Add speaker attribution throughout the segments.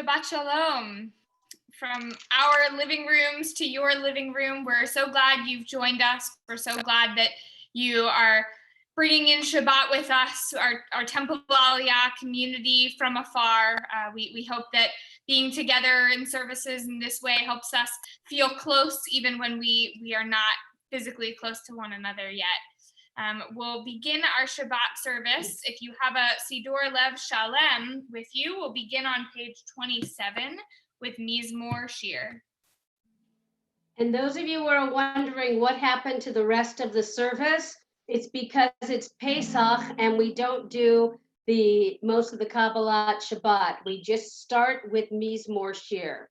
Speaker 1: Shabbat Shalom. From our living rooms to your living room, we're so glad you've joined us. We're so glad that you are bringing in Shabbat with us, our Temple Aliyah community from afar. We hope that being together in services in this way helps us feel close, even when we are not physically close to one another yet. We'll begin our Shabbat service. If you have a Siddur Lev Shalem with you, we'll begin on page 27 with Mizmor Shir.
Speaker 2: And those of you who are wondering what happened to the rest of the service, it's because it's Pesach and we don't do most of the Kabbalat Shabbat. We just start with Mizmor Shir.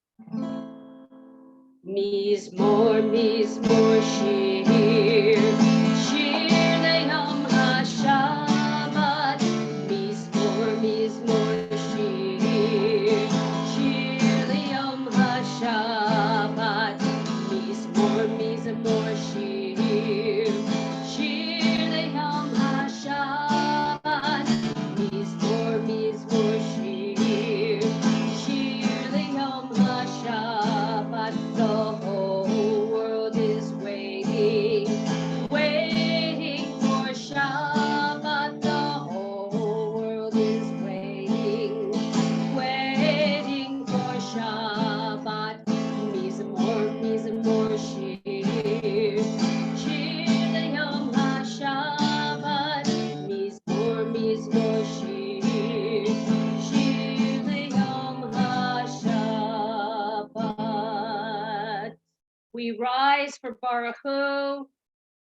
Speaker 2: Mizmor, Mizmor Shir, Shir Le'yom HaShabbat. Mizmor, Mizmor Shir, Shir Le'yom HaShabbat. Mizmor, Mizmor Shir, Shir Le'yom HaShabbat. Mizmor, Mizmor Shir, Shir Le'yom HaShabbat. The whole world is waiting for Shabbat. The whole world is waiting for Shabbat. Mizmor, Mizmor Shir, Shir Le'yom HaShabbat. Mizmor, Mizmor Shir, Shir Le'yom HaShabbat. We rise for Baruch Hu,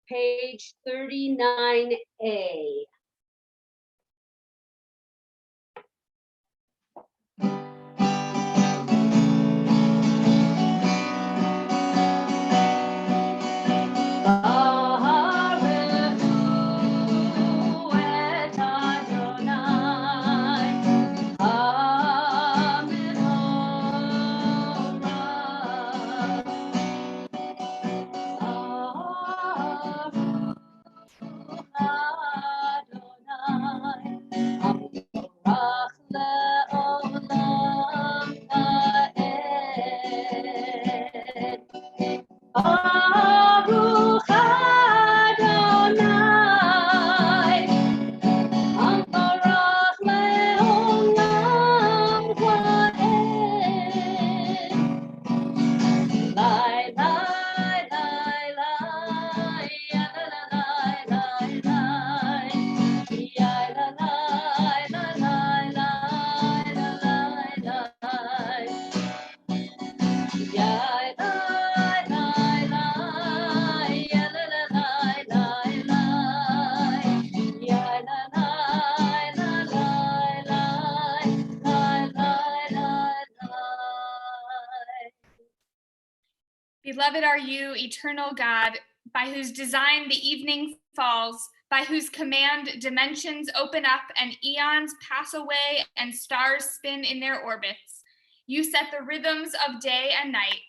Speaker 2: page 39a. Baruch Adonai, Ambarach le'olam va'ed. Lai, lai, lai, lai, ya la la lai, lai, lai, ya la lai, lai, lai, lai, la lai, lai, ya lai, lai, lai, ya la la lai, lai, lai, ya la lai, la lai, lai, lai, lai, lai, lai.
Speaker 1: Beloved are you, eternal God, by whose design the evening falls, by whose command dimensions open up and eons pass away and stars spin in their orbits. You set the rhythms of day and night,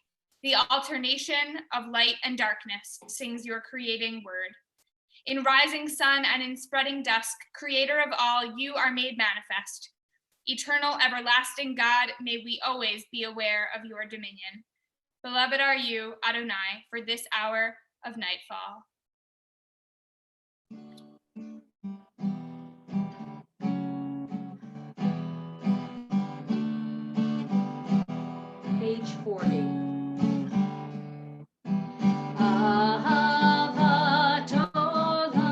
Speaker 1: the alternation of light and darkness, sings your creating word. In rising sun and in spreading dusk, creator of all, you are made manifest. Eternal, everlasting God, may we always be aware of your dominion. Beloved are you, Adonai, for this hour of nightfall.
Speaker 2: Page 40. Ahavat olam,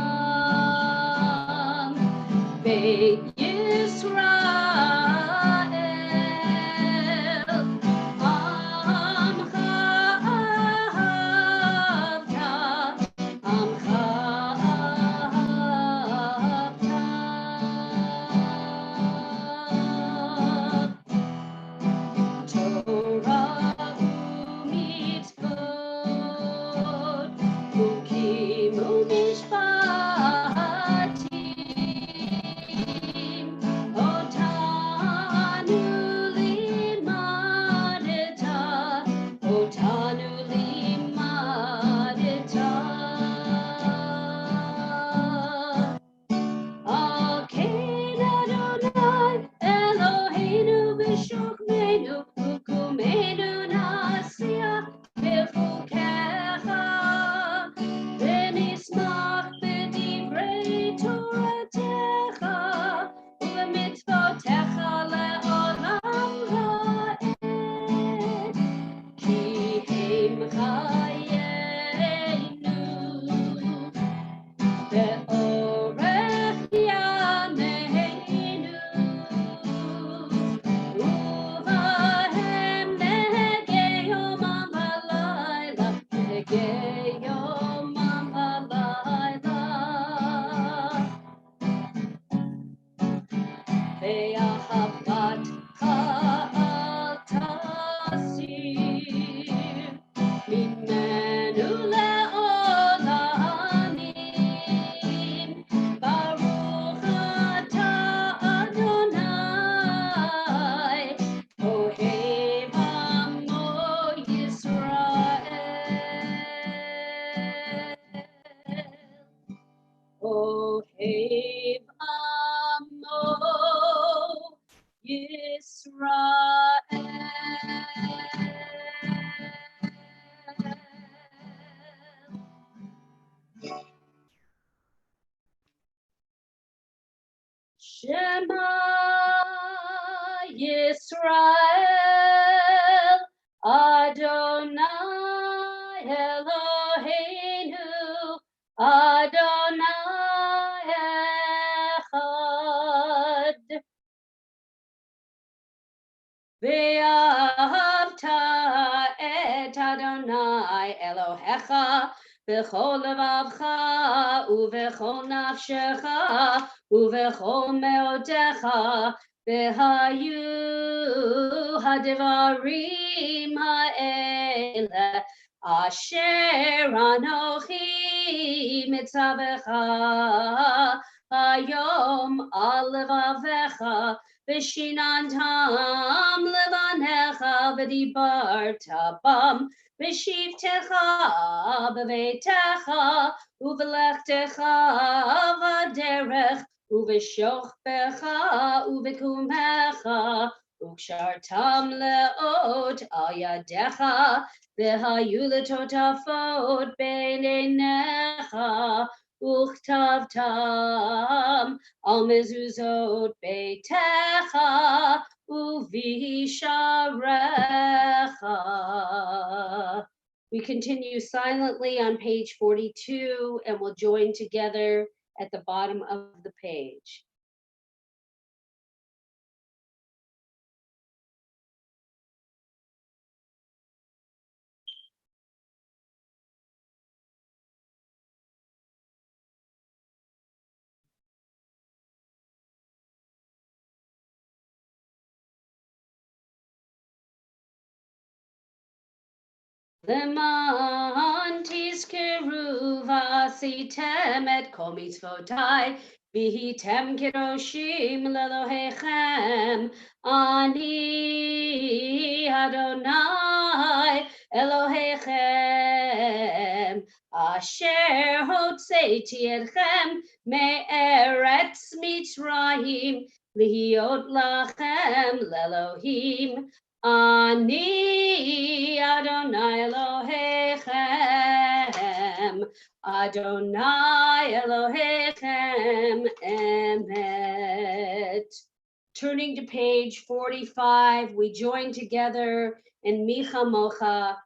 Speaker 2: Beit Yisrael, Amcha ahavta, Amcha ahavta. Torah u'mitzvot, ukim u'mishpatim, Shema Yisrael, Adonai Eloheinu, Adonai Echad. Ve'ahavta et Adonai Elohecha b'chol levavcha u'v'chol nafshecha u'v'chol me'odecha v'hayu hadavarim ha'ele asher anochi mitzavecha hayom al levavecha Vishinantam levanecha v'dibarta bam v'shivtecha b'veitecha u'v'lechtecha v'derech u'v'shochbecha u'v'kumecha u'kshartam le'ot al yadecha v'hayu letotafot beinecha uchtavtam al mezuzot beitecha uvisharecha. We continue silently on page 42 and we'll join together at the bottom of the page. Leman tizkeru v'asitem et kol mitzvotai v'hitem kedoshim lelohechem ani Adonai Elohechem asher hotzeiti etchem me'eretz Mitzrayim lihiot lachem lelohim Ani Adonai Elohechem, Adonai Elohechem Emet. Turning to page 45, we join together in Micha Mocha.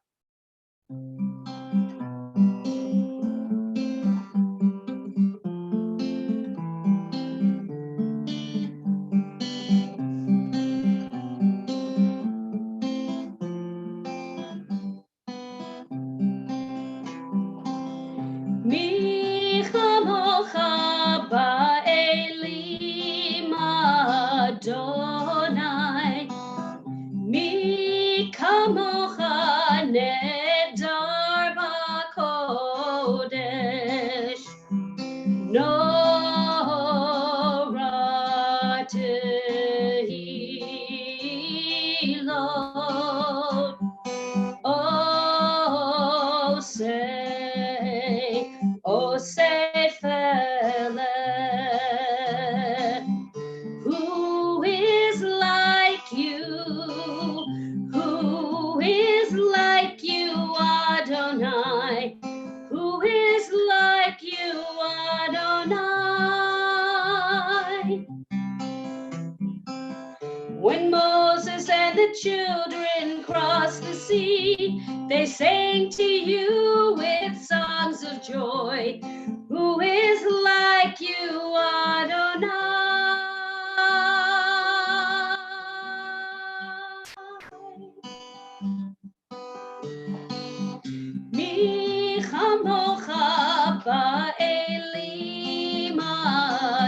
Speaker 2: Adonai, mi kamocha nedar b'kodesh, nora tehilot, o say fele. Who is like you? Who is like you, Adonai? Who is like you, Adonai? When Moses and the children crossed the sea, they sang to you with songs of joy. Who is like you, Adonai? Mi chamocha ba'elim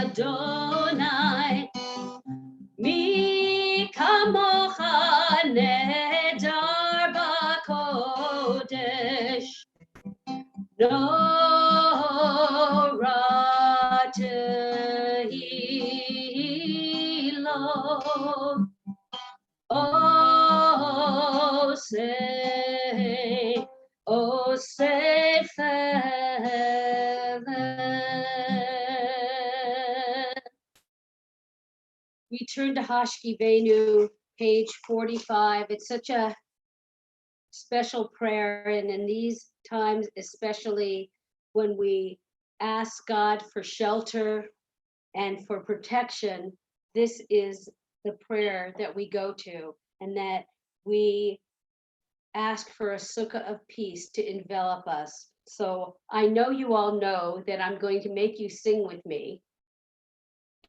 Speaker 2: Adonai, mi kamocha nedar b'kodesh, nora tehilot, o say fele. We turn to Hashki Venu, page 45. It's such a special prayer, and in these times, especially when we ask God for shelter and for protection this is the prayer that we go to, and that we ask for a sukkah of peace to envelop us. So I know you all know that I'm going to make you sing with me,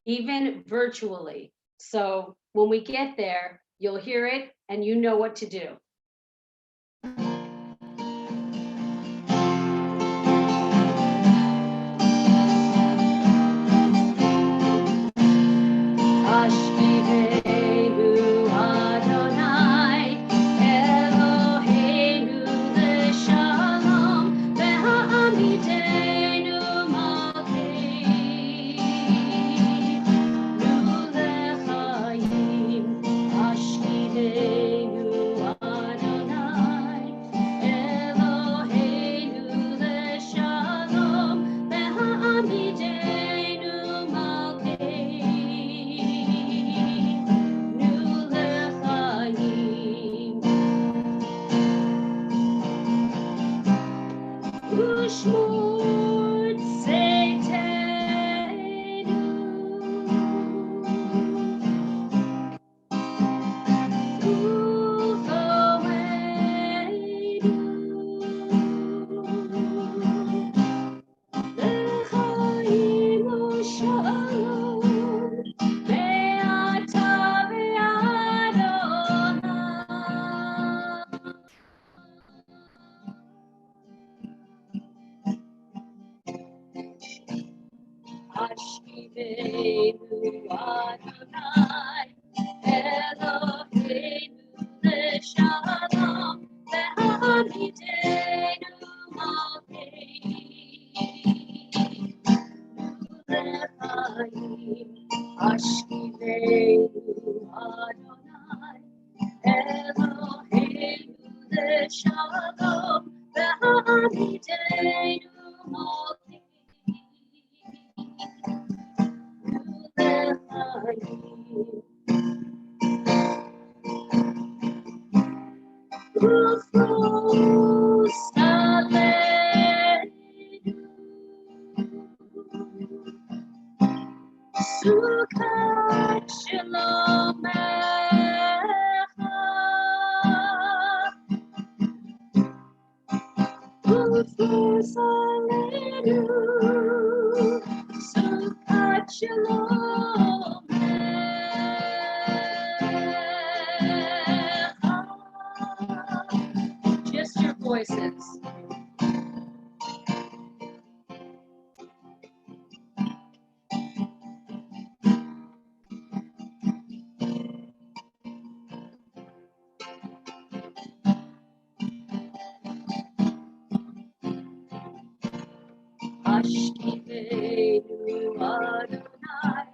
Speaker 2: even virtually. So when we get there, you'll hear it and you know what to do. Ashkivenu Adonai, Eloheinu Leshalom, Ve'ha'amidenu Malkeinu Lechaim. Ashkivenu Adonai, Eloheinu Leshalom, Ve'ha'amidenu Ushmut Seitenu Ufoenu L'chaim u'shalom Be'ata ve'Adonai. Ashkivenu Adonai, Eloheinu Leshalom, Ve'hamidenu Malkeinu Lechaim. Ashkivenu Adonai, Eloheinu Leshalom, Ve'hamidenu Malkeinu Sukkot Shalom Echa, Ufus Aleinu, Sukkot Shalom Echa. Just your voices. Ashkivenu Adonai,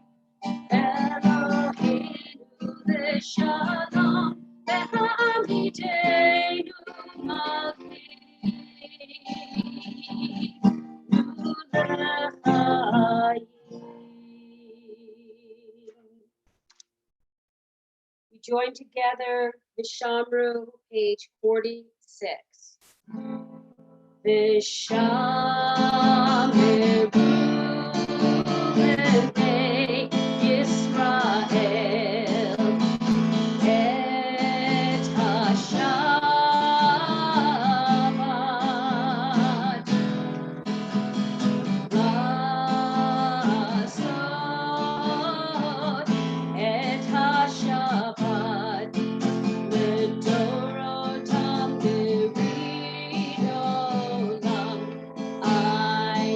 Speaker 2: Eloheinu Leshalom, Ve'hamidenu Malkeinu Lechaim. We join together Vishamru, page 46. Vishamru B'nei Yisrael et HaShabbat Lasot et HaShabbat L'dorotam L'ridolam Ay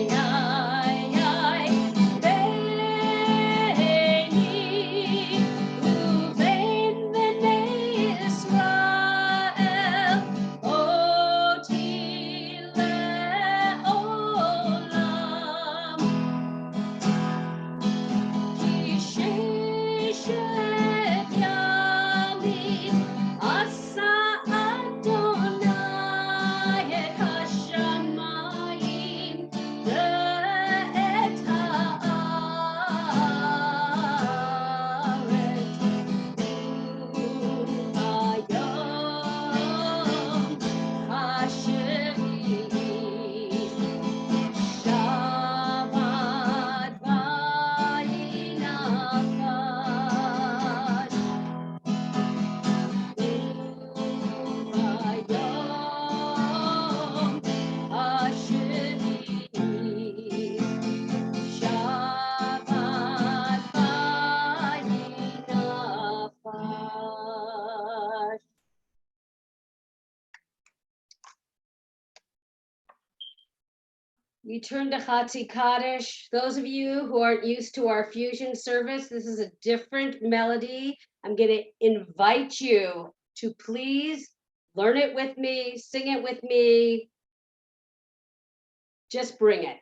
Speaker 2: You turn to Chatzi Kaddish. Those of you who aren't used to our fusion service, this is a different melody. I'm going to invite you to please learn it with me, sing it with me. Just bring it.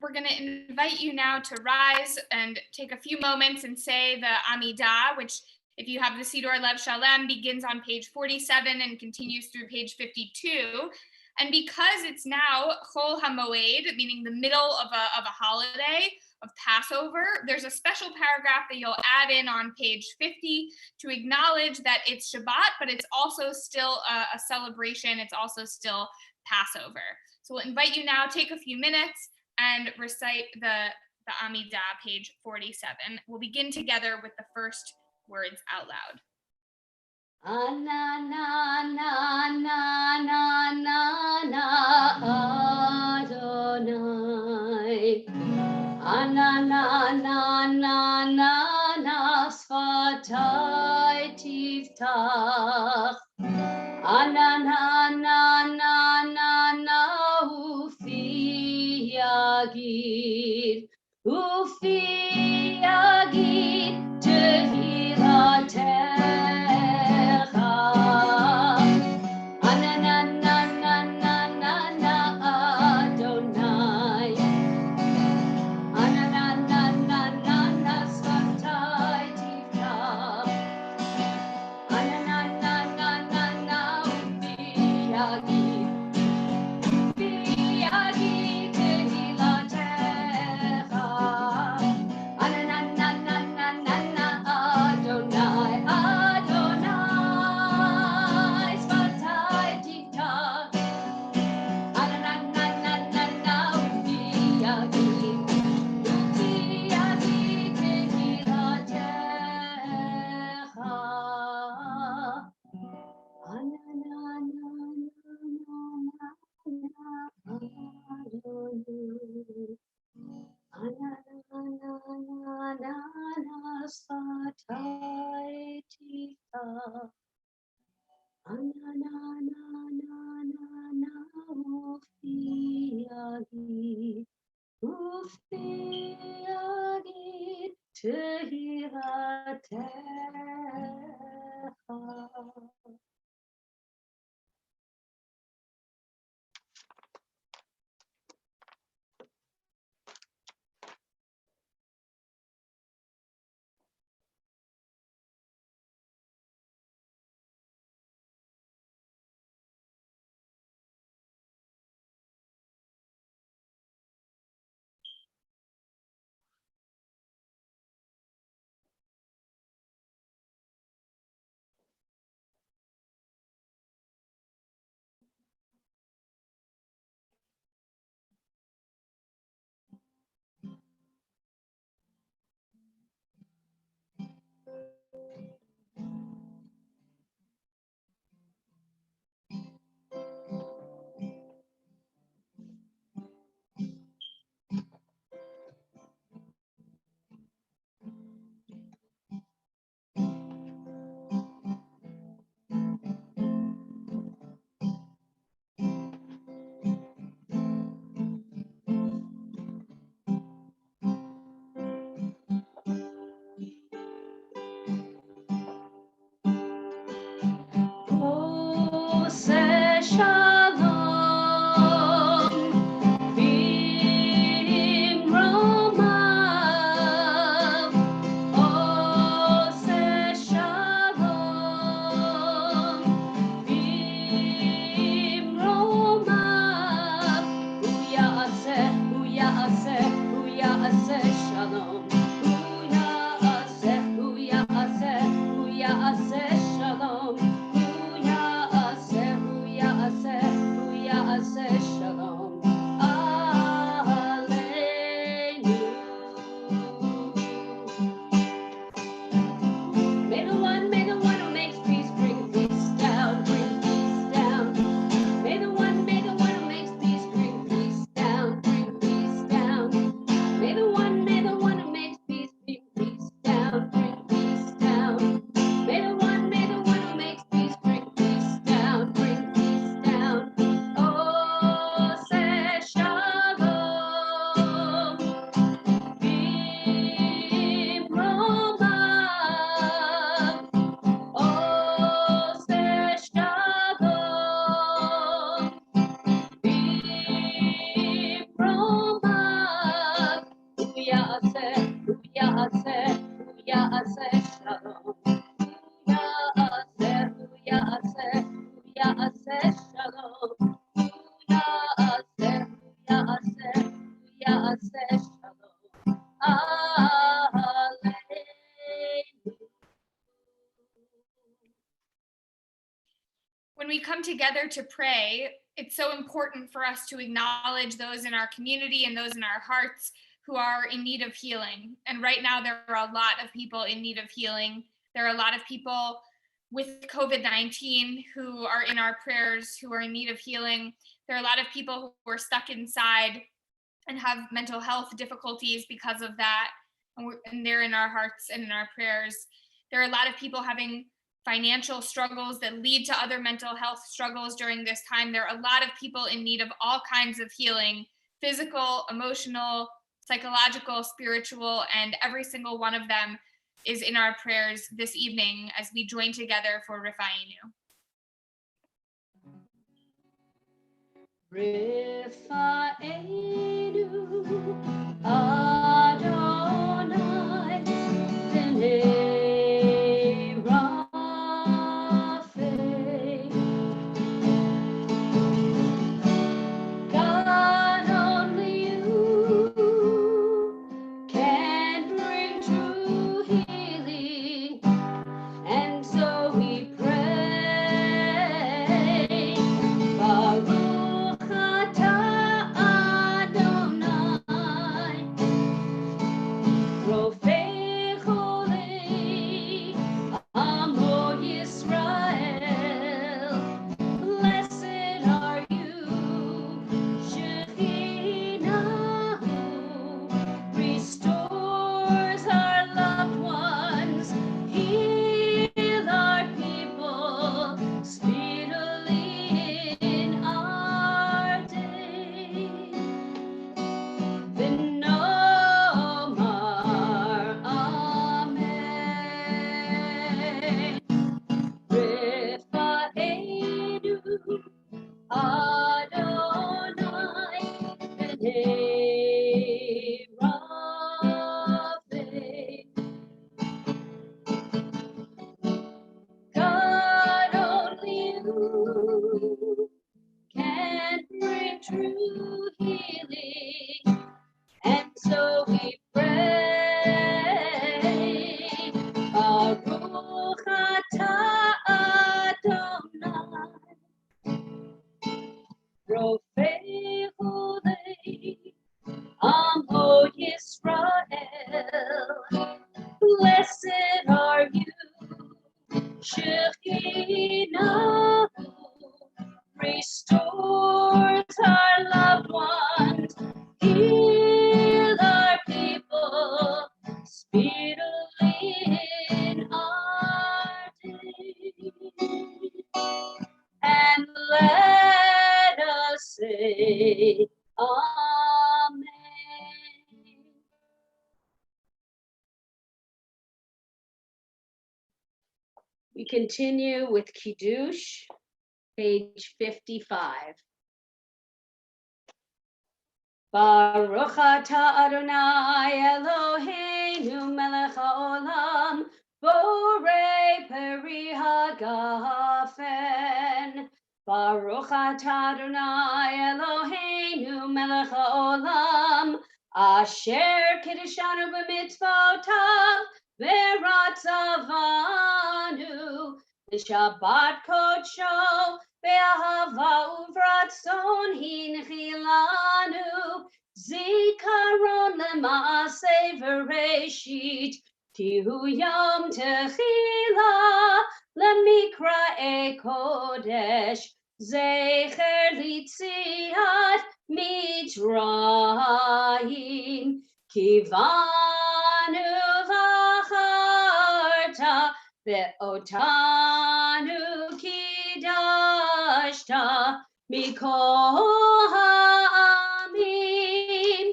Speaker 1: We're going to invite you now to rise and take a few moments and say the Amidah, which, if you have the Siddur Lev Shalem, begins on page 47 and continues through page 52. And because it's now Chol HaMoed, meaning the middle of a holiday, of Passover, there's a special paragraph that you'll add in on page 50 to acknowledge that it's Shabbat, but it's also still a celebration. It's also still Passover. So we'll invite you now, take a few minutes and recite the Amidah, page 47. We'll begin together with the first words out loud.
Speaker 2: Ana na na na na na na Adonai. Ana na na na na na Sfatai tiftach. Ana na na na na na Ufi yagid. Ufi yagid Tehilateh. ופי תהילתך. עושה שלום במרומיו, עושה שלום במרומיו, הוא יעשה שלום, הוא יעשה שלום. Shalom Aleinu. May the one who makes peace bring peace down, bring peace down. May the one who makes peace bring peace down, bring peace down. May the one who makes peace bring peace down, bring peace down. May the one who makes peace bring peace down, bring peace down.
Speaker 1: When we come together to pray, it's so important for us to acknowledge those in our community and those in our hearts who are in need of healing. And right now, there are a lot of people in need of healing. There are a lot of people with COVID-19 who are in our prayers, who are in need of healing. There are a lot of people who are stuck inside and have mental health difficulties because of that. And they're in our hearts and in our prayers. There are a lot of people having financial struggles that lead to other mental health struggles during this time. There are a lot of people in need of all kinds of healing, physical, emotional, psychological, spiritual, and every single one of them is in our prayers this evening as we join together for Rifa'inu.
Speaker 2: Rifa'enu Adonai B'nei Rapha. God, only you can bring true healing, and so we pray. Baruch atah Adonai restores our loved ones, heal our people speedily in our day. And let us say, Amen. We continue with Kiddush, page 55. Baruch atah Adonai Eloheinu melech haolam, borei peri hagafen. Baruch atah Adonai Eloheinu melech haolam, asher kiddushanu b'mitzvotav v'ratzavanu l'shabbat kodsho be'ahava uvratzon hinchilanu zikaron lema'aseh v'reshit ki hu yom techila lemikra'e kodesh zecher litziat mitzrayim kivanu v'acharta ve'otanu kidashta mikol ha'amim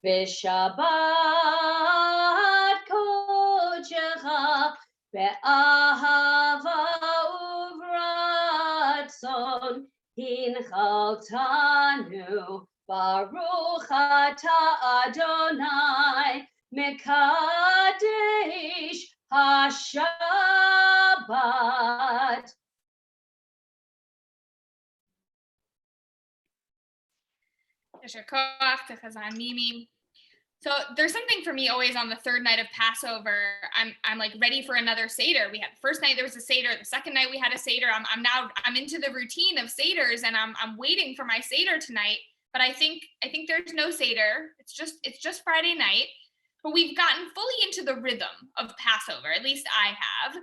Speaker 2: v'shabbat kodecha ve'ahava uvratzon hinchaltanu baruch atah Adonai mekadesh hashabbat.
Speaker 1: So there's something for me always on the third night of Passover. I'm like ready for another Seder. We had the first night there was a Seder. The second night we had a Seder. I'm into the routine of Seders, and I'm waiting for my Seder tonight. But I think there's no Seder. It's just Friday night. But we've gotten fully into the rhythm of Passover. At least I have.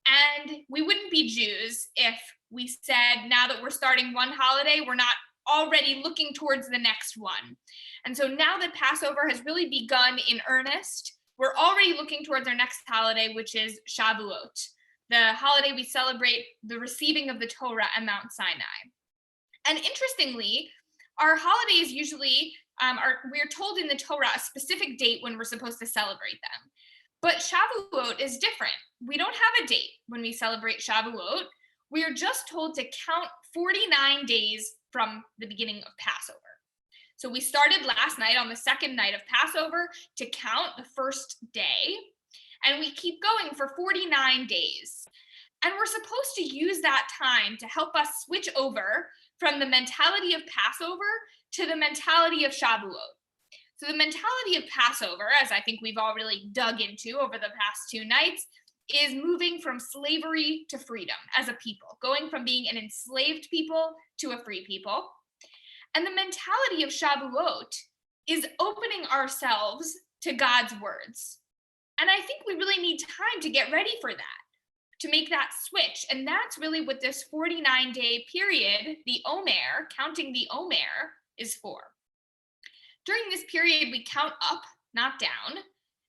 Speaker 1: And we wouldn't be Jews if we said now that we're starting one holiday, we're not already looking towards the next one. And so now that Passover has really begun in earnest, we're already looking towards our next holiday, which is Shavuot, the holiday we celebrate the receiving of the Torah at Mount Sinai. And interestingly, our holidays usually we're told in the Torah a specific date when we're supposed to celebrate them. But Shavuot is different. We don't have a date when we celebrate Shavuot. We are just told to count 49 days from the beginning of Passover. So we started last night on the second night of Passover to count the first day, and we keep going for 49 days. And we're supposed to use that time to help us switch over from the mentality of Passover to the mentality of Shavuot. So the mentality of Passover, as I think we've all really dug into over the past 2 nights, is moving from slavery to freedom as a people, going from being an enslaved people to a free people. And the mentality of Shavuot is opening ourselves to God's words. And I think we really need time to get ready for that, to make that switch. And that's really what this 49-day period, the Omer, counting the Omer, is for. During this period, we count up, not down,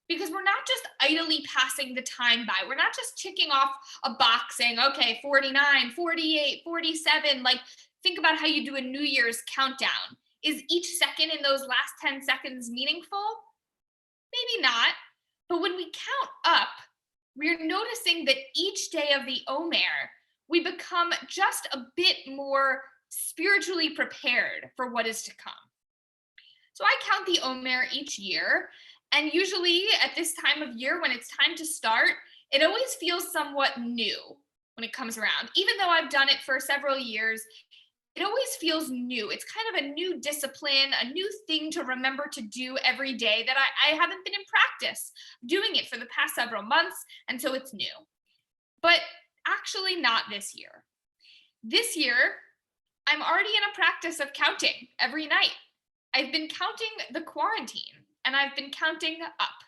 Speaker 1: because we're not just idly passing the time by. We're not just ticking off a box saying, okay, 49, 48, 47. Like, think about how you do a New Year's countdown. Is each second in those last 10 seconds meaningful? Maybe not. But when we count up, we're noticing that each day of the Omer, we become just a bit more spiritually prepared for what is to come. So I count the Omer each year, and usually at this time of year, when it's time to start, it always feels somewhat new when it comes around. Even though I've done it for several years, it always feels new. It's kind of a new discipline, a new thing to remember to do every day that I haven't been in practice doing it for the past several months, and so it's new. But actually not this year. This year, I'm already in a practice of counting every night. I've been counting the quarantine, and I've been counting up.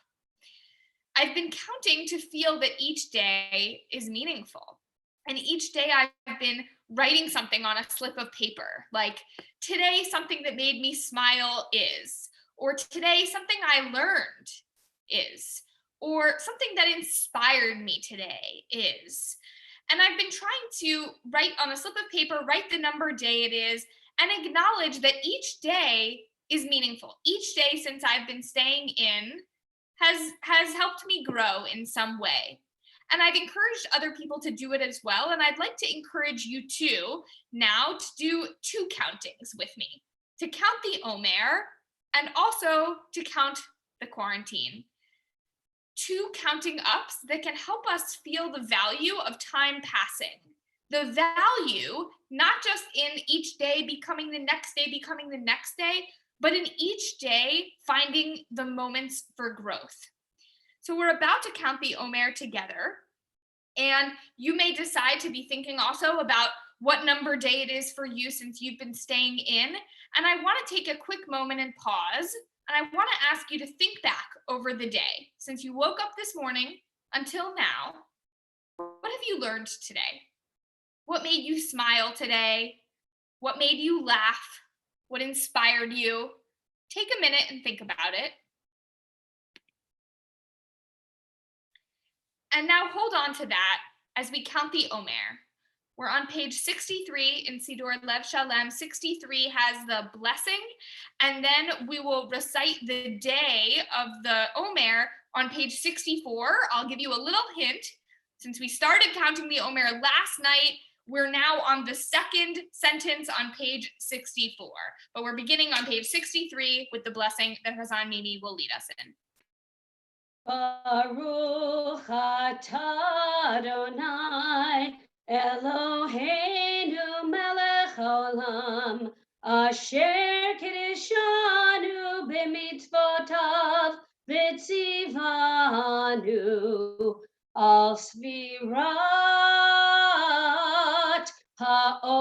Speaker 1: I've been counting to feel that each day is meaningful. And each day I've been writing something on a slip of paper, like today something that made me smile is, or today something I learned is, or something that inspired me today is. And I've been trying to write on a slip of paper, write the number day it is, and acknowledge that each day is meaningful. Each day since I've been staying in has helped me grow in some way. And I've encouraged other people to do it as well. And I'd like to encourage you too now to do two countings with me, to count the Omer and also to count the quarantine. Two counting ups that can help us feel the value of time passing. The value, not just in each day becoming the next day, becoming the next day, but in each day finding the moments for growth. So we're about to count the Omer together. And you may decide to be thinking also about what number day it is for you since you've been staying in. And I want to take a quick moment and pause. And I want to ask you to think back over the day since you woke up this morning until now. What have you learned today? What made you smile today? What made you laugh? What inspired you? Take a minute and think about it. And now hold on to that as we count the Omer. We're on page 63 in Siddur Lev Shalem. 63 has the blessing, and then we will recite the day of the Omer on page 64. I'll give you a little hint. Since we started counting the Omer last night, we're now on the second sentence on page 64. But we're beginning on page 63 with the blessing that Hazan Mimi will lead us in.
Speaker 2: Baruch atah Adonai Eloheinu melech haolam asher kiddushanu b'mitzvotav v'tzivanu al svirat ha'omer.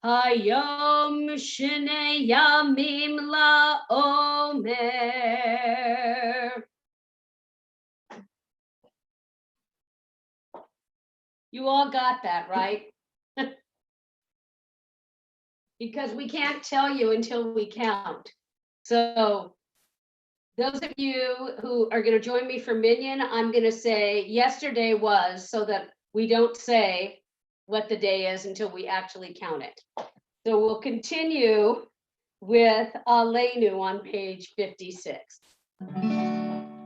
Speaker 2: Hayom shnei yamim la'omer. You all got that, right? Because we can't tell you until we count. So those of you who are going to join me for Minyan, I'm going to say yesterday was, so that we don't say what the day is until we actually count it. So we'll continue with Aleinu on page 56.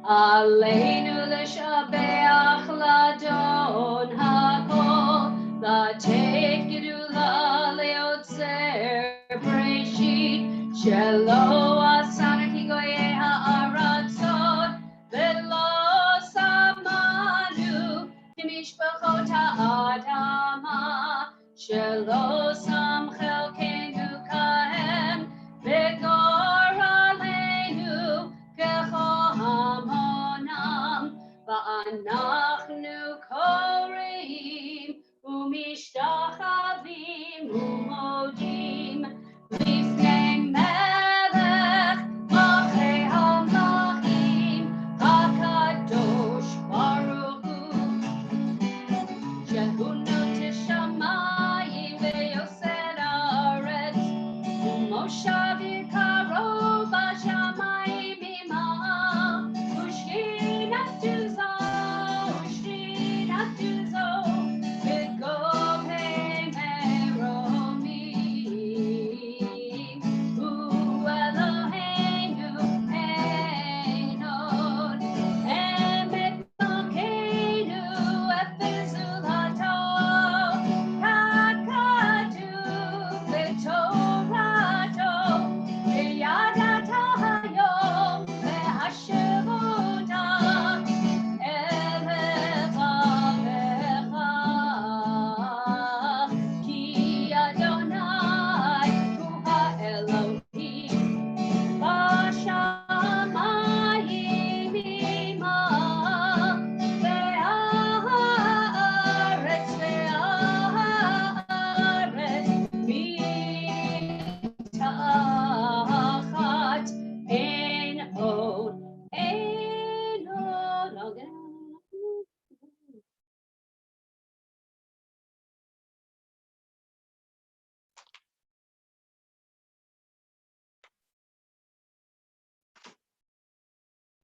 Speaker 2: Aleinu l'shabeach ladon hakol, lateit gedula leotzer breshit, shelo asanu ki goyei ha'aratzot, velo samanu kimishpachot ha'adama, shelo sam chelkenu kahem, v'gor aleinu kechohamonam, va'anachnu koreim umishtachavim umodim lifnei melech malchei hamlachim hakadosh baruch hu shehu notes shamayim ve'yoser haaretz umoshav yikaro b'shamayim imah ushkinatu zon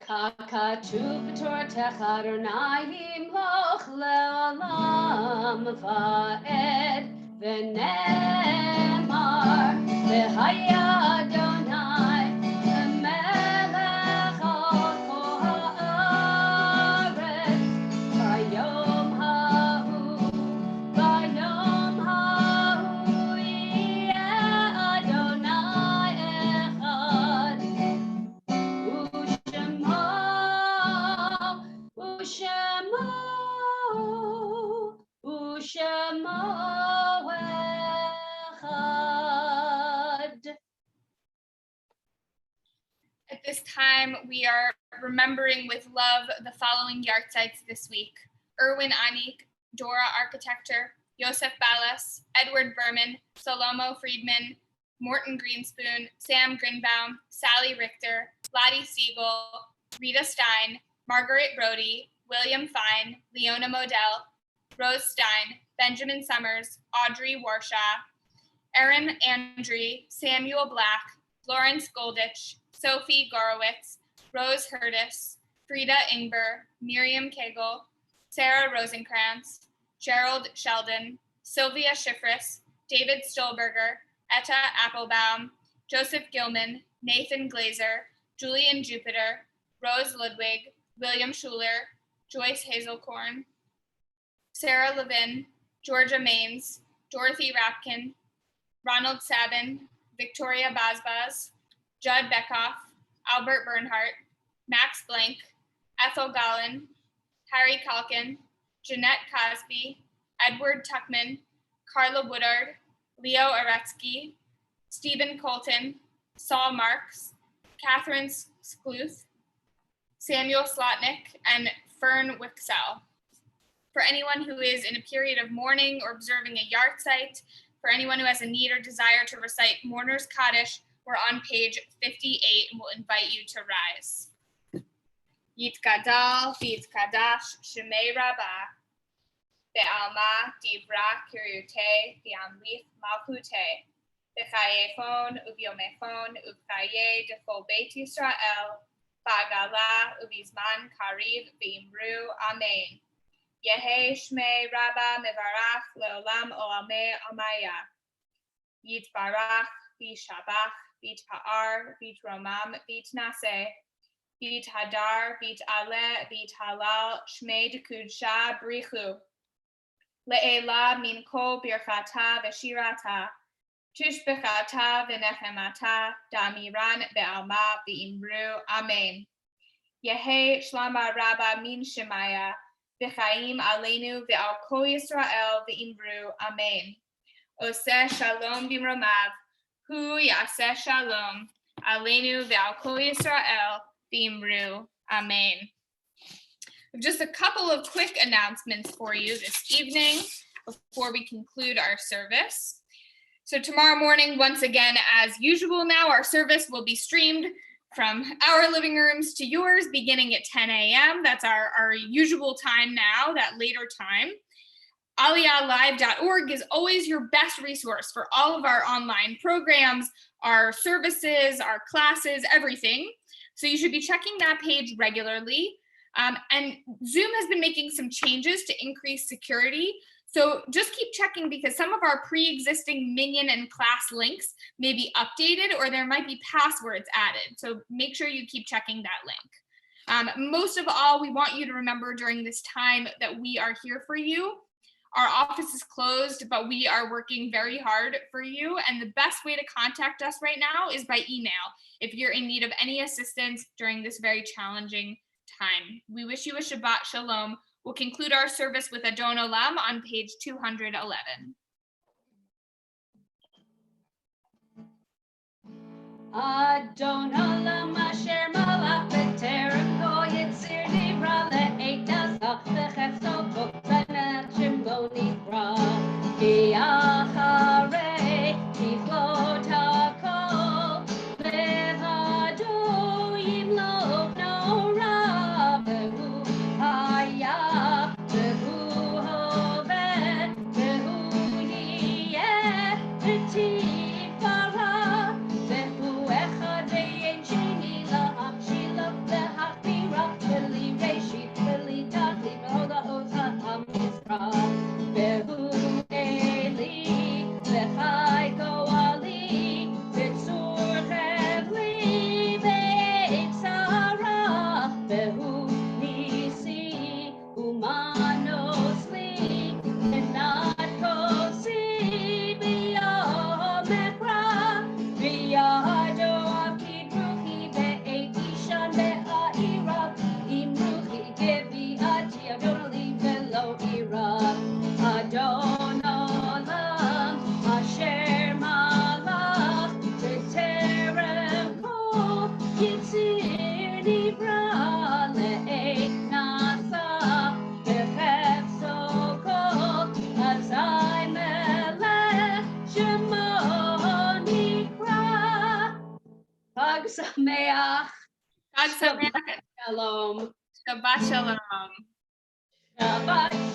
Speaker 2: ככתוב בתורתך אדוני ימלוך לעולם ועד ונאמר והיה אדוני מלך על כל הארץ ביום ההוא יהיה אדוני אחד ושמו אחד.
Speaker 1: At this time, we are remembering with love the following yahrzeits this week: Erwin Anik, Dora Architecture, Joseph Ballas, Edward Berman, Salomo Friedman, Morton Greenspoon, Sam Grinbaum, Sally Richter, Lottie Siegel, Rita Stein, Margaret Brody, William Fine, Leona Modell, Rose Stein, Benjamin Summers, Audrey Warshaw, Erin Andre, Samuel Black, Florence Golditch, Sophie Gorowitz, Rose Hurtis, Frida Ingber, Miriam Kegel, Sarah Rosenkrantz, Gerald Sheldon, Sylvia Schifris, David Stolberger, Etta Applebaum, Joseph Gilman, Nathan Glazer, Julian Jupiter, Rose Ludwig, William Schuler, Joyce Hazelcorn, Sarah Levin, Georgia Maines, Dorothy Rapkin, Ronald Sabin, Victoria Bazbaz, Judd Beckhoff, Albert Bernhardt, Max Blank, Ethel Gollin, Harry Kalkin, Jeanette Cosby, Edward Tuckman, Carla Woodard, Leo Aretsky, Stephen Colton, Saul Marks, Catherine Skluth, Samuel Slotnick, and Fern Wixell. For anyone who is in a period of mourning or observing a yahrzeit, for anyone who has a need or desire to recite Mourner's Kaddish, we're on page 58 and we'll invite you to rise. Yitkadal v'yitkadash shemei Rabbah, be'alma divra kiryute v'amlith malchute, b'chayefon uvyomefon uvchaye defol Beit Yisrael, ba'gala uvizman kariv v'imru amen. Yehe shmei Rabbah mevarach leolam olameh amaya. Yitbarach v'shabach v'tpa'ar v'tromam v'tnaseh. Vit hadar, vit ale, vit halal, shmei dekudsha brichu. Le'ela min kol birchata v'shirata. Tushbechata v'nechemata, damiran be'alma v'imru, amen. Yehe shlama rabba min shemaya, v'chaim aleinu ve'al kol Yisrael v'imru, amen. Oseh shalom bimromav, hu yaseh shalom, aleinu ve'al kol Yisrael, v'imru, amen. Just a couple of quick announcements for you this evening before we conclude our service. So tomorrow morning, once again, as usual now, our service will be streamed from our living rooms to yours beginning at 10 a.m. That's our usual time now, that later time. AliyahLive.org is always your best resource for all of our online programs, our services, our classes, everything. So you should be checking that page regularly. And Zoom has been making some changes to increase security. So just keep checking because some of our pre-existing Minion and class links may be updated or there might be passwords added. So make sure you keep checking that link. Most of all, we want you to remember during this time that we are here for you. Our office is closed, but we are working very hard for you. And the best way to contact us right now is by email if you're in need of any assistance during this very challenging time. We wish you a Shabbat Shalom. We'll conclude our service with Adon Olam on page 211.
Speaker 2: Adon Olam asher malach b'terem go yitzir nivra le'et nasa v'chefso v'chanech shembo nivra ki acharei tiflot hakol levado yimlok nora v'hu haya v'hu hoved v'hu yiyeh v'tifara v'hu echad v'yin sheni la'am shilach Adon Li Velo Ira, Adon Olam, Asher Malach, B'Terem Kol, Yitzir Nivra, Le'et Nasa, B'Chefzo Kol, Atzai Melech, Shemo Nikra. Chag Sameach,
Speaker 1: Chag Sameach.
Speaker 2: Shalom.
Speaker 1: Shabbat Shalom.
Speaker 2: Shabbat